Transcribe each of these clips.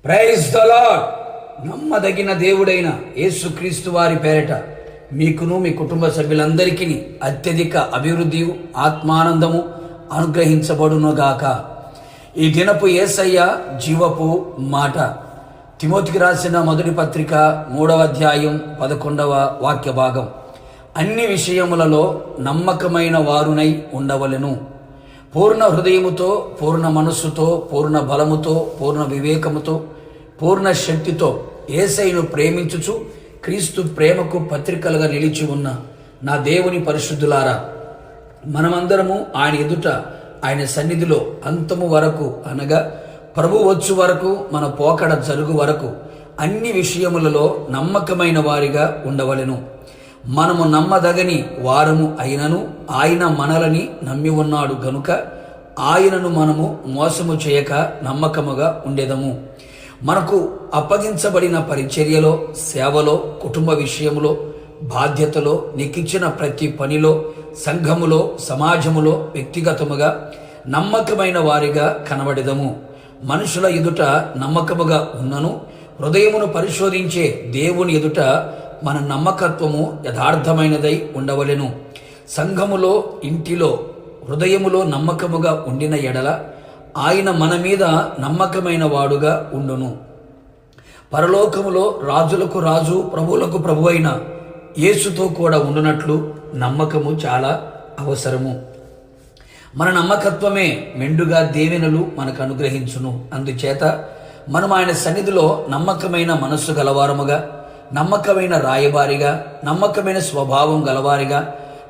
Praise the lord. నమ్మదగిన దేవుడైన యేసుక్రీస్తు వారి పేరట మీకును మీ కుటుంబ సభ్యులందరికీ అత్యధిక అభివృద్ధియు ఆత్మానందము అనుగ్రహించబడునుగాక. ఈ దినపు యేసయ్య జీవపు మాట. తిమోతికి రాసిన మొదటి పత్రిక 3వ అధ్యాయం 11వ వాక్య భాగం. అన్ని విషయములలో నమ్మకమైన వారునై ఉండవలెను. పూర్ణ హృదయముతో, పూర్ణ మనస్సుతో, పూర్ణ బలముతో, పూర్ణ వివేకముతో, పూర్ణ శక్తితో యేసయ్యను ప్రేమించుచు క్రీస్తు ప్రేమకు పత్రికలుగా నిలిచి ఉన్న నా దేవుని పరిశుద్ధులారా, మనమందరము ఆయన ఎదుట, ఆయన సన్నిధిలో అంతము వరకు, అనగా ప్రభు వచ్చు వరకు, మన పోకడ జరుగు వరకు అన్ని విషయములలో నమ్మకమైన వారిగా ఉండవలెను. మనము నమ్మదగని వారము అయినను ఆయన మనలని నమ్మి ఉన్నాడు గనుక ఆయనను మనము మోసము చేయక నమ్మకముగా ఉండేదము. మనకు అప్పగించబడిన పరిచర్యలో, సేవలో, కుటుంబ విషయములో, బాధ్యతలో, నీకిచ్చిన ప్రతి పనిలో, సంఘములో, సమాజములో, వ్యక్తిగతముగా నమ్మకమైన వారిగా కనబడెదము. మనుషుల ఎదుట నమ్మకముగా ఉన్నను హృదయమును పరిశోధించే దేవుని ఎదుట మన నమ్మకత్వము యథార్థమైనదై ఉండవలెను. సంఘములో, ఇంటిలో, హృదయములో నమ్మకముగా ఉండిన ఎడల ఆయన మన మీద నమ్మకమైన వాడుగా ఉండును. పరలోకములో రాజులకు రాజు, ప్రభువులకు ప్రభు అయిన యేసుతో కూడా ఉండునట్లు నమ్మకము చాలా అవసరము. మన నమ్మకత్వమే మెండుగా దీవెనలు మనకు అనుగ్రహించును. అందుచేత మనం ఆయన సన్నిధిలో నమ్మకమైన మనస్సు గలవారముగా, నమ్మకమైన రాయబారిగా, నమ్మకమైన స్వభావం గలవారిగా,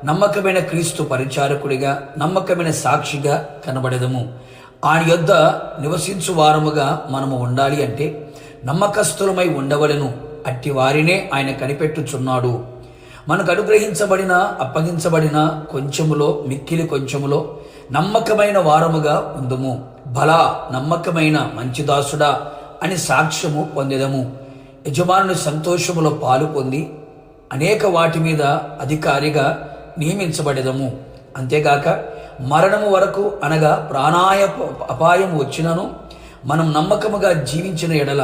నమ్మకమైన క్రీస్తు పరిచారకుడిగా, నమ్మకమైన సాక్షిగా కనబడెదము. ఆయన యొద్ద నివసించు వారముగా మనము ఉండాలి అంటే నమ్మకస్తులమై ఉండవలెను. అట్టి వారినే ఆయన కనిపెట్టుచున్నాడు. మనకు అనుగ్రహించబడిన, అప్పగించబడిన కొంచెములో, మిక్కిలి కొంచెములో నమ్మకమైన వారముగా ఉందుము. బలా, నమ్మకమైన మంచి దాసుడా అని సాక్ష్యము పొందెదము. యజమానుని సంతోషములో పాలు పొంది అనేక వాటి మీద అధికారిగా నియమించబడెదము. అంతేగాక మరణము వరకు, అనగా అపాయం వచ్చినను మనం నమ్మకముగా జీవించిన ఎడల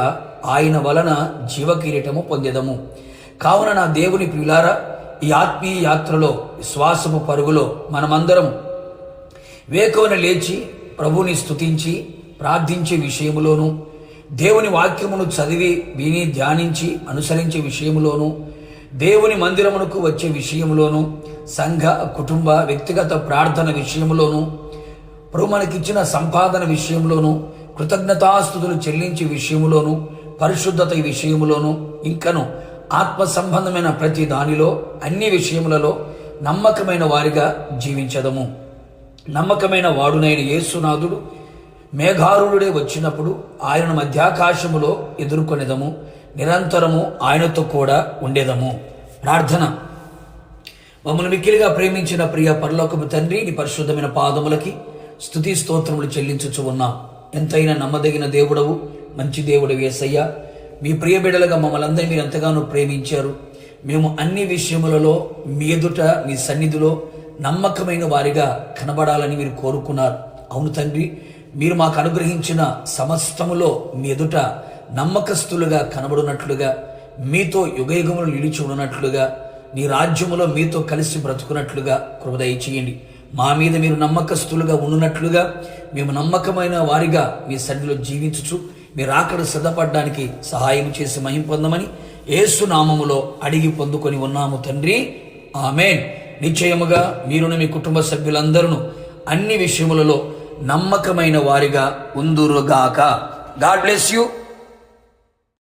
ఆయన వలన జీవకిరీటము పొందెదము. కావున నా దేవుని ప్రియులారా, ఈ ఆత్మీయ యాత్రలో, విశ్వాసము పరుగులో మనమందరం వేకువన లేచి ప్రభుని స్తుతించి ప్రార్థించే విషయములోను, దేవుని వాక్యమును చదివి విని ధ్యానించి అనుసరించే విషయములోను, దేవుని మందిరమునకు వచ్చే విషయములోను, సంఘ, కుటుంబ, వ్యక్తిగత ప్రార్థన విషయములోను, ప్రభు మనకిచ్చిన సంపాదన విషయంలోను, కృతజ్ఞతాస్తుతులు చెల్లించే విషయములోను, పరిశుద్ధత విషయములోను, ఇంకను ఆత్మ సంబంధమైన ప్రతి దానిలో, అన్ని విషయములలో నమ్మకమైన వారిగా జీవించదము. నమ్మకమైన వాడునైన యేసునాథుడు మేఘారుడే వచ్చినప్పుడు ఆయనను మధ్యాకాశములో ఎదుర్కొనేదము. నిరంతరము ఆయనతో కూడా ఉండేదము. ప్రార్థన. మమ్మల్ని మిక్కిలిగా ప్రేమించిన ప్రియ పరలోకపు తండ్రి, నీ పరిశుద్ధమైన పాదములకి స్తుతి స్తోత్రములు చెల్లించుచు ఉన్నాం. ఎంతైనా నమ్మదగిన దేవుడవు, మంచి దేవుడు యేసయ్య. మీ ప్రియ బిడ్డలుగా మమ్మల్ని అందరినీ మీరు ఎంతగానో ప్రేమించారు. మేము అన్ని విషయములలో మీ ఎదుట, మీ సన్నిధిలో నమ్మకమైన వారిగా కనబడాలని మీరు కోరుకున్నారు. అవును తండ్రి, మీరు మాకు అనుగ్రహించిన సమస్తములో మీ ఎదుట నమ్మకస్తులుగా కనబడినట్లుగా, మీతో యుగయుగములు నిలిచి ఉన్నట్లుగా, నీ రాజ్యములో మీతో కలిసి బ్రతుకున్నట్లుగా కృప దయచేయండి. మా మీద మీరు నమ్మకస్తులుగా ఉన్నట్లుగా మేము నమ్మకమైన వారిగా మీ సన్నిధిలో జీవించుచు మీరు అక్కడ సిద్ధపడడానికి సహాయం చేసి మహిమ పొందమని యేసు నామములో అడిగి పొందుకొని ఉన్నాము తండ్రి. ఆమేన్. నిశ్చయముగా మీరును మీ కుటుంబ సభ్యులందరూ అన్ని విషయములలో నమ్మకమైన వారిగా ఉందురుగాక. God bless you.